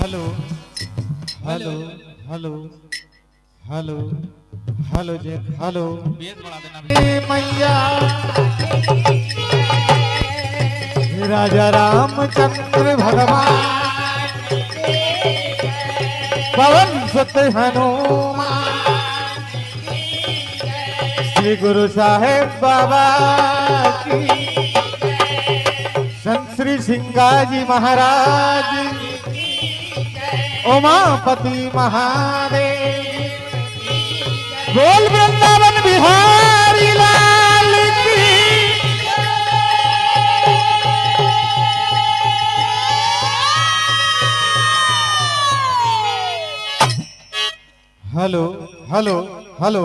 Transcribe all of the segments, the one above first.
Hello hello hello hello hello जी hello bass बढ़ा देना मैया राजा रामचंद्र भगवान पवन सुत हनुमान श्री गुरु साहेब बाबा की संत श्री सिंगाजी महाराज उमापति महादेव बोल वृंदावन बिहारी लाल की hello hello hello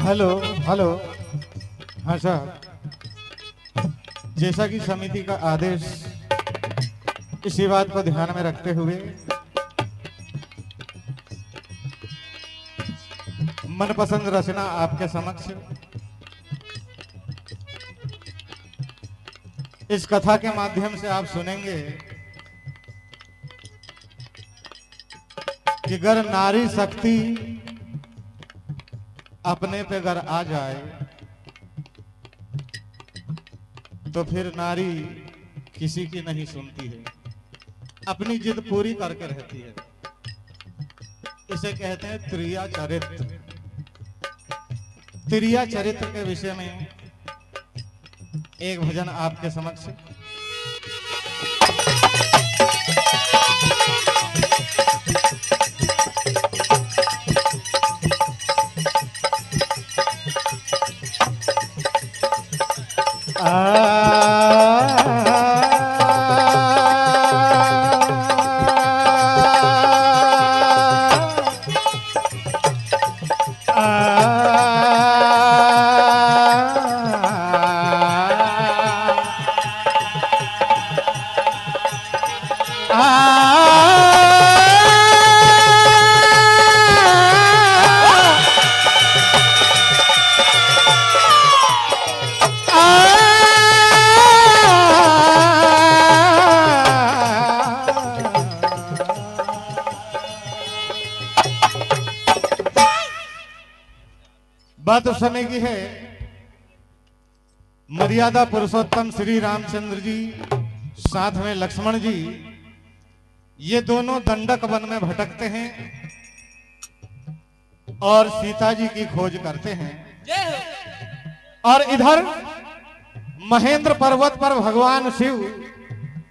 hello hello हाँ साहब, जैसा कि समिति का आदेश, इसी बात को ध्यान में रखते हुए मनपसंद रचना आपके समक्ष इस कथा के माध्यम से आप सुनेंगे कि अगर नारी शक्ति अपने पे अगर आ जाए तो फिर नारी किसी की नहीं सुनती है, अपनी जिद पूरी करके रहती है। इसे कहते हैं त्रिया चरित्र। त्रिया चरित्र के विषय में एक भजन आपके समक्ष। बात उस समय की है, मर्यादा पुरुषोत्तम श्री रामचंद्र जी साथ में लक्ष्मण जी, ये दोनों दंडक वन में भटकते हैं और सीता जी की खोज करते हैं। और इधर महेंद्र पर्वत पर भगवान शिव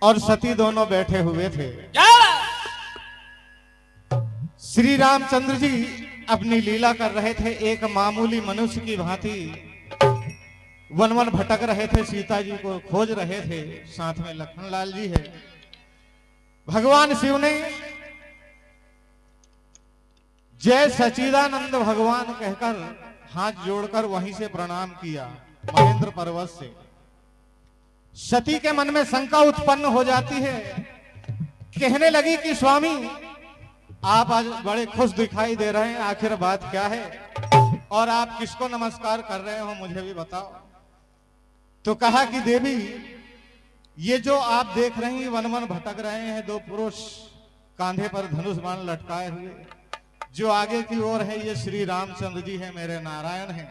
और सती दोनों बैठे हुए थे। श्री रामचंद्र जी अपनी लीला कर रहे थे, एक मामूली मनुष्य की भांति वन वन भटक रहे थे, सीता जी को खोज रहे थे। साथ में लखन लाल जी है। भगवान शिव ने जय सच्चिदानंद भगवान कहकर हाथ जोड़कर वहीं से प्रणाम किया महेंद्र पर्वत से। सती के मन में शंका उत्पन्न हो जाती है, कहने लगी कि स्वामी आप आज बड़े खुश दिखाई दे रहे हैं, आखिर बात क्या है और आप किसको नमस्कार कर रहे हो मुझे भी बताओ। तो कहा कि देवी, ये जो आप देख रहे हैं वन वन भटक रहे हैं दो पुरुष कांधे पर धनुष बाण लटकाए हुए, जो आगे की ओर है ये श्री रामचंद्र जी है, मेरे नारायण हैं।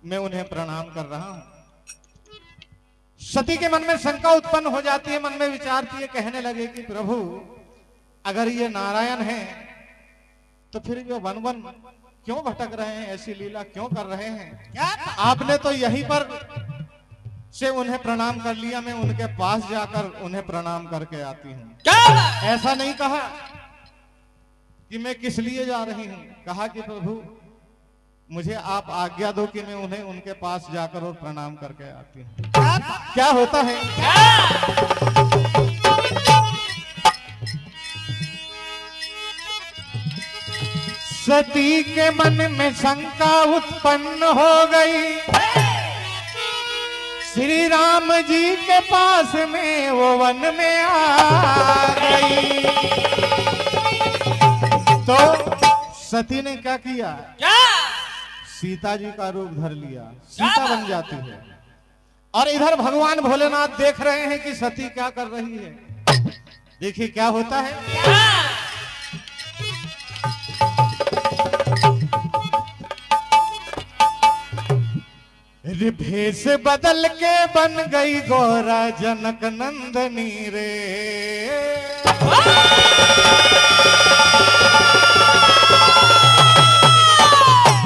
मैं उन्हें प्रणाम कर रहा हूं। सती के मन में शंका उत्पन्न हो जाती है, मन में विचारती है, कहने लगे कि प्रभु अगर ये नारायण हैं तो फिर ये वन वन क्यों भटक रहे हैं, ऐसी लीला क्यों कर रहे हैं? आपने तो यहीं पर से उन्हें प्रणाम कर लिया, मैं उनके पास जाकर उन्हें प्रणाम करके आती हूं। ऐसा नहीं कहा कि मैं किस लिए जा रही हूं, कहा कि प्रभु मुझे आप आज्ञा दो कि मैं उन्हें उनके पास जाकर और प्रणाम करके आती हूँ। क्या होता है? सती के मन में शंका उत्पन्न हो गई, श्री राम जी के पास में वो वन में आ गई। तो सती ने क्या किया? सीता जी का रूप धर लिया, सीता बन जाती है। और इधर भगवान भोलेनाथ देख रहे हैं कि सती क्या कर रही है। देखिए क्या होता है। भेष बदल के बन गई गौरा जनक नंदनी रे।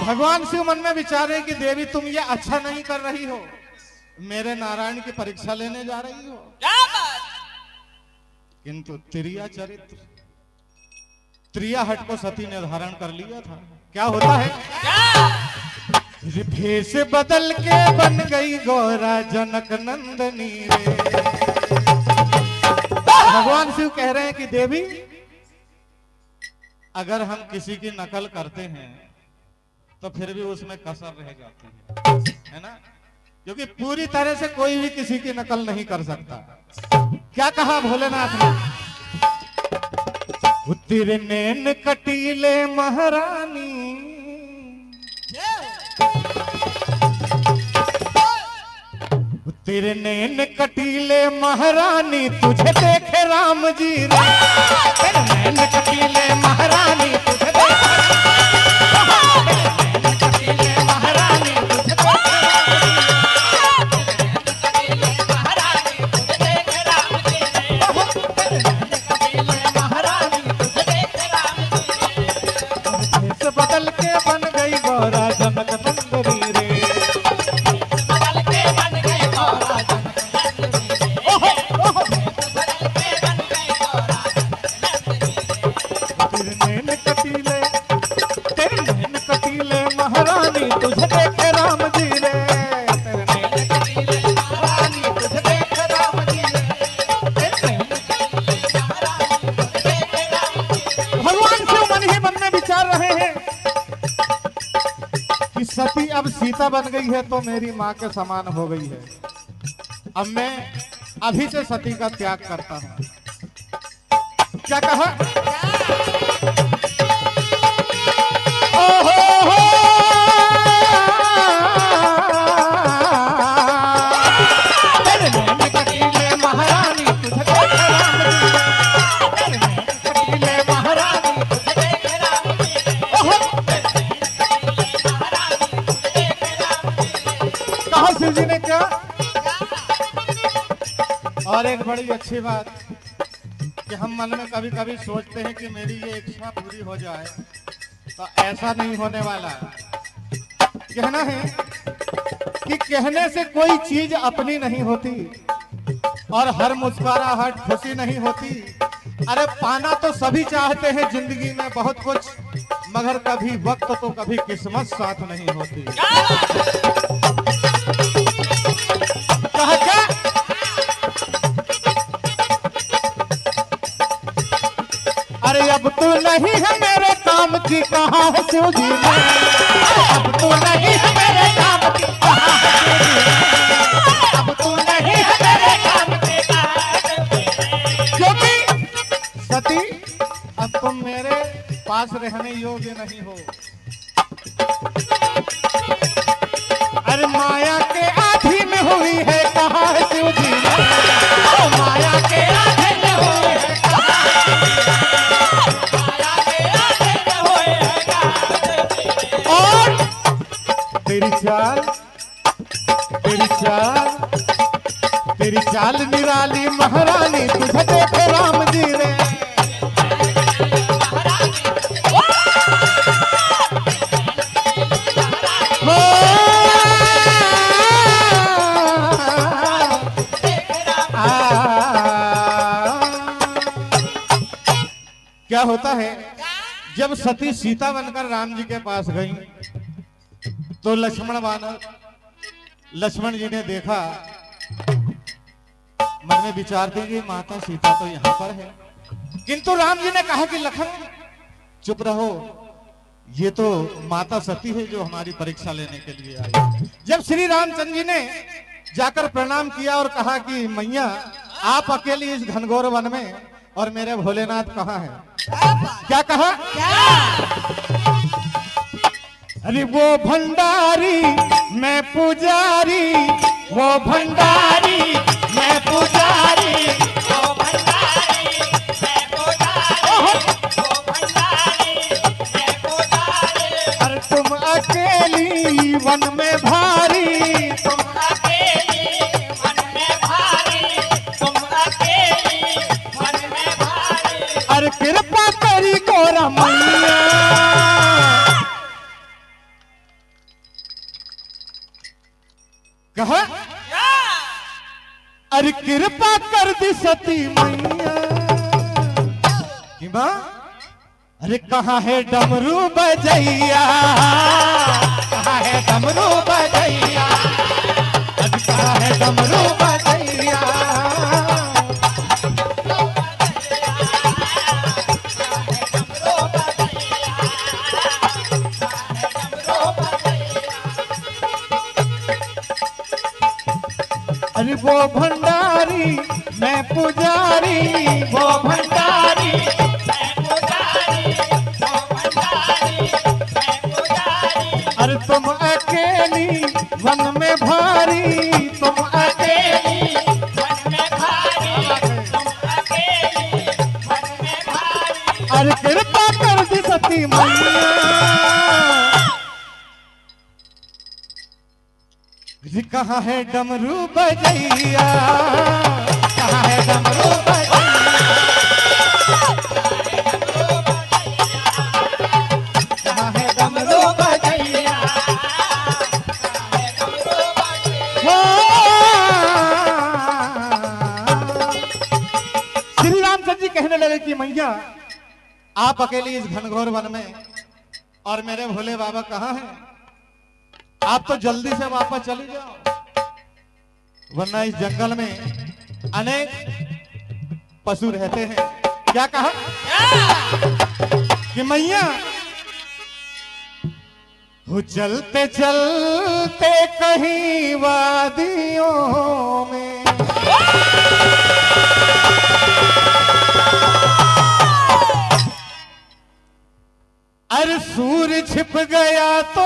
भगवान शिव मन में विचारे कि देवी तुम ये अच्छा नहीं कर रही हो, मेरे नारायण की परीक्षा लेने जा रही हो। किंतु त्रिया चरित्र, त्रिया हट को सती ने धारण कर लिया था। क्या होता है? भेष बदल के बन गई गौरा जनक नंदनी रे। भगवान शिव कह रहे हैं कि देवी अगर हम किसी की नकल करते हैं तो फिर भी उसमें कसर रह जाती है ना, क्योंकि पूरी तरह से कोई भी किसी की नकल नहीं कर सकता। क्या कहा भोलेनाथ ने? तेरे नैन कटीले महारानी, तेरे नैन कटीले महारानी तुझे देखे राम जी रे। तेरे नैन कटीले महारानी तुझे देखे, बदल के बन गई गौरा जनक नंदनी रे। बदल के बन गई गौरा जनक नंदनी रे। बदल के बन गई गौरा तेरे नैन कटीले, तेरे नैन कटीले महारानी तुझे देखे राम जी रे। तेरे नैन कटीले महारानी तुझे देखे राम जी रे। तेरे नैन कटीले महारानी तुझे देखे राम जी रे। भगवान शिव मन ही मन में विचार रहे हैं कि सती अब सीता बन गई है तो मेरी माँ के समान हो गई है। अब मैं अभी से सती का त्याग करता हूं। क्या कहा? ओहो हो, तेरे नैन कटीले महारानी तुझे देखे राम जी रे। तेरे नैन कटीले महारानी तुझे देखे राम जी रे। कहा शिव जी ने क्या? और एक बड़ी अच्छी बात कि हम मन में कभी कभी सोचते हैं कि मेरी ये इच्छा पूरी हो जाए, तो ऐसा नहीं होने वाला। कहना है कि कहने से कोई चीज अपनी नहीं होती और हर मुस्कुराहट खुशी नहीं होती। अरे पाना तो सभी चाहते हैं जिंदगी में बहुत कुछ, मगर कभी वक्त तो कभी किस्मत साथ नहीं होती। कहा क्या? अरे अब तू नहीं है मेरे काम की, कहा है शिव जी ने। अब तू नहीं है मेरे काम की, कहा है शिव जी ने। अब तू नहीं है मेरे काम की, कहा है शिव जी ने। क्योंकि सती अब तुम मेरे पास रहने योग्य नहीं हो। अरे माया के अधीन हुई है, कहा है शिव जी ने। माया के अधीन हुई है, कहा है। और तेरी चाल तेरी चाल निराली महारानी, तुझे देखे राम जी रे। क्या होता है, जब सती सीता बनकर राम जी के पास गई तो लक्ष्मण जी ने देखा, मन में विचारते कि माता सीता तो यहाँ पर है, किंतु राम जी ने कहा कि लखन चुप रहो, ये तो माता सती है जो हमारी परीक्षा लेने के लिए आई। जब श्री रामचंद्र जी ने जाकर प्रणाम किया और कहा कि मैया आप अकेली इस घनघोर वन में और मेरे भोलेनाथ कहाँ हैं? क्या कहा? अरे वो भंडारी मैं पुजारी, वो भंडारी मैं पुजारी, वो भंडारी मैं पुजारी, वो भंडारी मैं पुजारी। अरे तुम अकेली वन में भारी, तुम अकेली वन में भारी, तुम अकेली वन में भारी। अरे कृपा करी गोरा मैया, कहा अरे कृपा कर दी सती मैया कि मां, अरे कहाँ है डमरू बजैया, कहाँ है डमरू बजैया, अरे कहाँ है डमरू बजैया। अरे वो भंडारी मैं पुजारी, वो भंडारी मैं पुजारी, वो भंडारी मैं पुजारी। अरे तुम अकेली वन में भारी, तुम अकेली वन में भारी, तुम अकेली वन में भारी। अरे कृपा कर दी सती मैया, कहाँ है डमरू बजैया, कहाँ है डमरू बजैया, कहाँ है डमरू बजैया। श्री रामचंद्र जी कहने लगे कि मैया आप अकेली इस घनघोर वन में और मेरे भोले बाबा कहाँ हैं? आप तो जल्दी से वापस चली जाओ, वरना इस जंगल में अनेक पशु रहते हैं। क्या कहा कि मैया हो चलते चलते कहीं वादियों में, अरे सूर्य छिप गया तो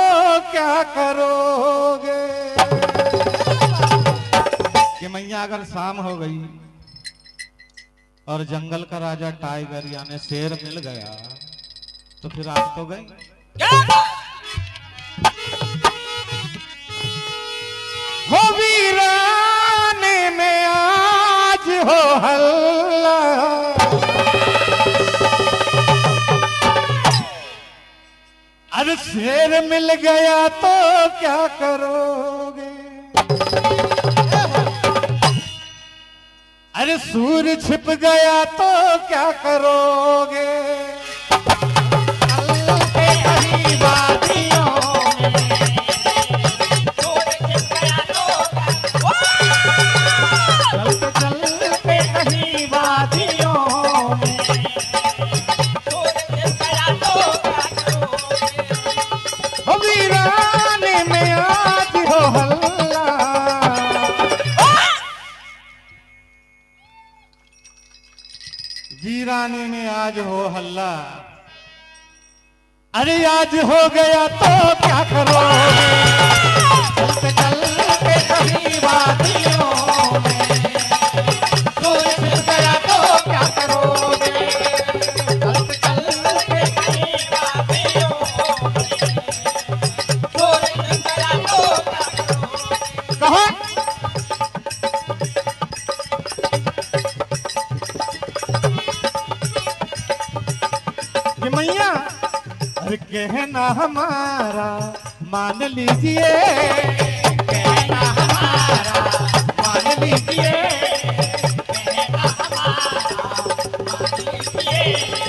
क्या करोगे? कि मैया अगर शाम हो गई और जंगल का राजा टाइगर यानी शेर मिल गया तो फिर आप तो गई। हो वीराने में आज हो हल्ला, अरे शेर मिल गया तो क्या करोगे? अरे सूर्य छिप गया तो क्या करोगे? चलते कहीं वादियों में, सूर्य छिप गया तो चलते चलते कहीं वादियों में, सूर्य छिप गया तो क्या करोगे? वीराने में आज हो हल्ला, वीराने में आज हो हल्ला, अरे आज हो गया तो क्या करोगे? चलते चलते कहीं वादियों में, सूर्य छिप गया तो क्या करोगे? चलते चलते कहीं वादियों में, सूर्य छिप गया तो क्या करोगे? कहा कहना हमारा मान लीजिए, कहना हमारा मान लीजिए,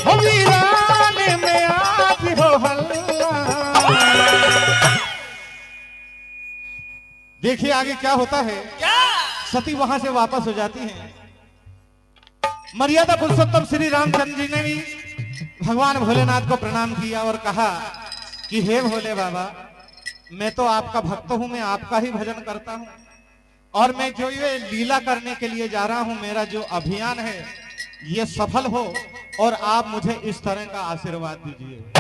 हो वीरान में आज हो हल्ला। देखिए आगे क्या होता है। सती वहां से वापस हो जाती हैं। मर्यादा पुरुषोत्तम श्री रामचंद्र जी ने भी भगवान भोलेनाथ को प्रणाम किया और कहा कि हे भोले बाबा, मैं तो आपका भक्त हूं, मैं आपका ही भजन करता हूं, और मैं जो ये लीला करने के लिए जा रहा हूं, मेरा जो अभियान है ये सफल हो, और आप मुझे इस तरह का आशीर्वाद दीजिए।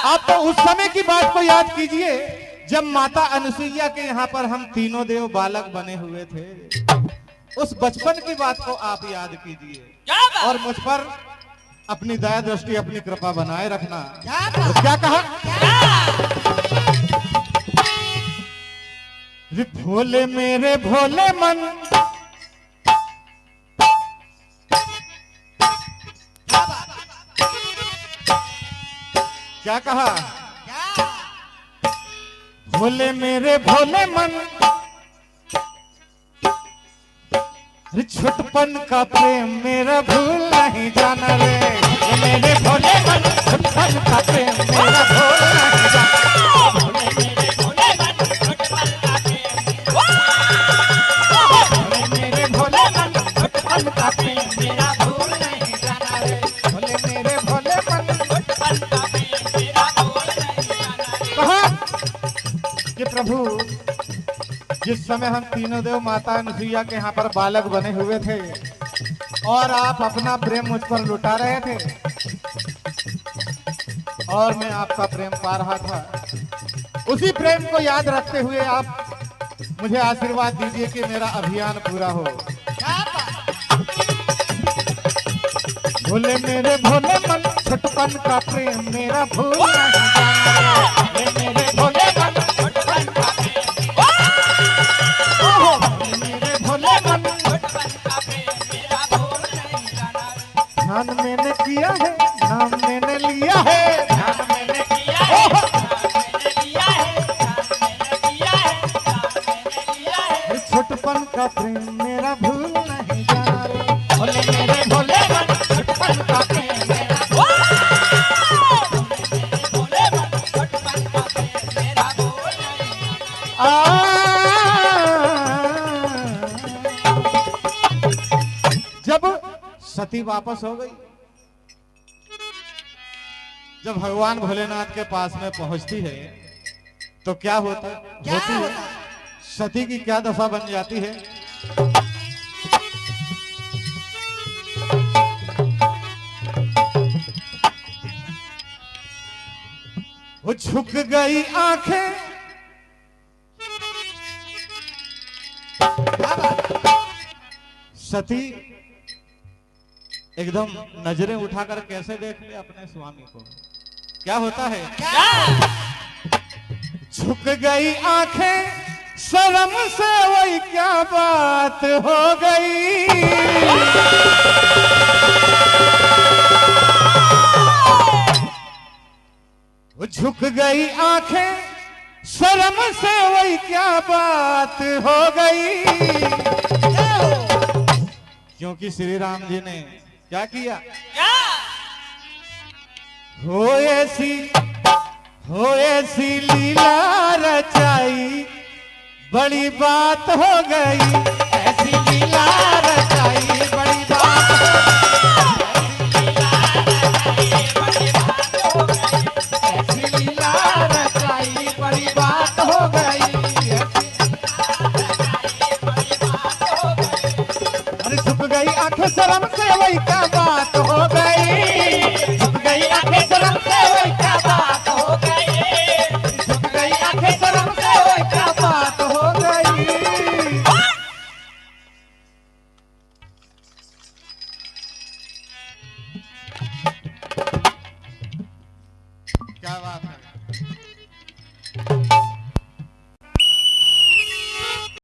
आप तो उस समय की बात को याद कीजिए जब माता अनुसुईया के यहाँ पर हम तीनों देव बालक बने हुए थे। उस बचपन की बात को आप याद कीजिए और मुझ पर अपनी दया दृष्टि, अपनी कृपा बनाए रखना। तो क्या कहा? भोले मेरे भोले मन, क्या कहा? भोले मेरे भोले मन, छुटपन का प्रेम मेरा भूल नहीं जाना रे। मेरे भोले मन, छुटपन का प्रेम मेरा भूल नहीं जाना। मेरे भोले मन, छुटपन का प्रेम मेरा भूल नहीं जाना रे। भोले मेरे भोले मन, छुटपन का प्रेम मेरा भूल नहीं जाना रे। कहा कि प्रभु, जिस समय हम तीनों देव माता अनुसुईया के यहाँ पर बालक बने हुए थे और आप अपना प्रेम मुझ पर लुटा रहे थे और मैं आपका प्रेम पा रहा था, उसी प्रेम को याद रखते हुए आप मुझे आशीर्वाद दीजिए कि मेरा अभियान पूरा हो। भोले मेरे भोले मन, छुटपन का प्रेम मेरा भूल नहीं जाना। मेरे भोले मन, छुटपन का प्रेम, मेरे भोले मन, छुटपन का प्रेम मेरा भूल नहीं जाना। ध्यान मैंने किया है, नाम मैंने लिया है, ध्यान मैंने किया है, नाम मैंने लिया है, ध्यान मैंने किया है, नाम मैंने लिया है। छुटपन का प्रेम मेरा भूल नहीं जाना रे। भोले मेरे भोले मन, छुटपन का प्रेम मेरा, भोले मन, छुटपन का प्रेम मेरा भूल नहीं। जब सती वापस हो गई, जब भगवान भोलेनाथ के पास में पहुंचती है तो क्या होता होती है? सती की क्या दशा बन जाती है? वो झुक गई आंखें, सती एकदम नजरें उठाकर कैसे देख ले अपने स्वामी को। क्या होता है? झुक गई आंखें, शर्म से वही क्या बात हो गई। वो झुक गई आंखें, शर्म से वही क्या बात हो गई। क्योंकि श्री राम जी ने क्या किया? हो ऐसी लीला रचाई, बड़ी बात हो गई। ऐसी